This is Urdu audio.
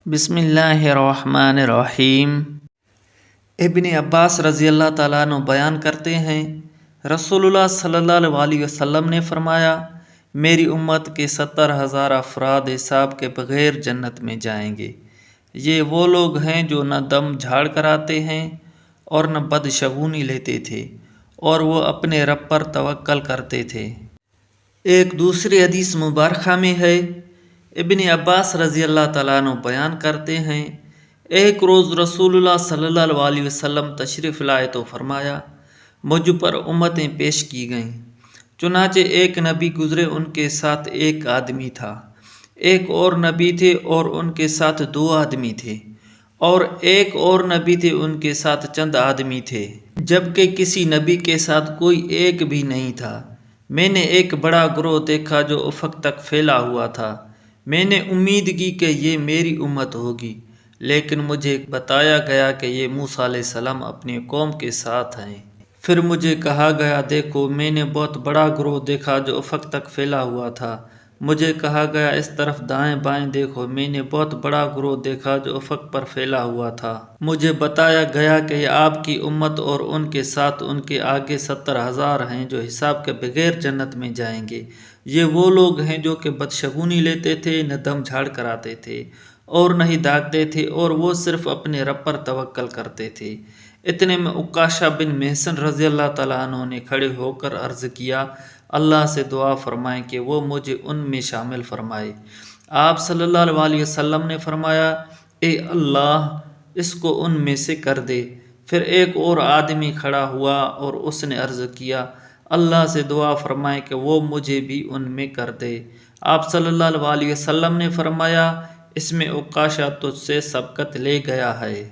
بسم اللہ الرحمن الرحیم۔ ابن عباس رضی اللہ تعالیٰ عنہ بیان کرتے ہیں، رسول اللہ صلی اللہ علیہ وسلم نے فرمایا، میری امت کے 70,000 افراد حساب کے بغیر جنت میں جائیں گے۔ یہ وہ لوگ ہیں جو نہ دم جھاڑ کر آتے ہیں اور نہ بدشگونی لیتے تھے، اور وہ اپنے رب پر توکل کرتے تھے۔ ایک دوسری حدیث مبارکہ میں ہے، ابن عباس رضی اللہ تعالیٰ عنہ بیان کرتے ہیں، ایک روز رسول اللہ صلی اللہ علیہ وسلم تشریف لائے تو فرمایا، مجھ پر امتیں پیش کی گئیں۔ چنانچہ ایک نبی گزرے، ان کے ساتھ ایک آدمی تھا، ایک اور نبی تھے اور ان کے ساتھ 2 آدمی تھے، اور ایک اور نبی تھے، ان کے ساتھ چند آدمی تھے، جبکہ کسی نبی کے ساتھ کوئی ایک بھی نہیں تھا۔ میں نے ایک بڑا گروہ دیکھا جو افق تک پھیلا ہوا تھا۔ میں نے امید کی کہ یہ میری امت ہوگی، لیکن مجھے بتایا گیا کہ یہ موسیٰ علیہ السلام اپنی قوم کے ساتھ ہیں۔ پھر مجھے کہا گیا، دیکھو میں نے بہت بڑا گروہ دیکھا جو افق تک پھیلا ہوا تھا۔ مجھے کہا گیا، اس طرف دائیں بائیں دیکھو، میں نے بہت بڑا گروہ دیکھا جو افق پر پھیلا ہوا تھا۔ مجھے بتایا گیا کہ یہ آپ کی امت اور ان کے ساتھ ان کے آگے 70,000 ہیں جو حساب کے بغیر جنت میں جائیں گے۔ یہ وہ لوگ ہیں جو کہ بدشگونی لیتے تھے، نہ دم جھاڑ کر آتے تھے اور نہ ہی داغتے تھے، اور وہ صرف اپنے رب پر توکل کرتے تھے۔ اتنے میں عکاشہ بن محصن رضی اللہ تعالیٰ عنہ نے کھڑے ہو کر عرض کیا، اللہ سے دعا فرمائیں کہ وہ مجھے ان میں شامل فرمائے۔ آپ صلی اللہ علیہ وسلم نے فرمایا، اے اللہ، اس کو ان میں سے کر دے۔ پھر ایک اور آدمی کھڑا ہوا اور اس نے عرض کیا، اللہ سے دعا فرمائیں کہ وہ مجھے بھی ان میں کر دے۔ آپ صلی اللہ علیہ وسلم نے فرمایا، اس میں عکاشہ تجھ سے سبقت لے گیا ہے۔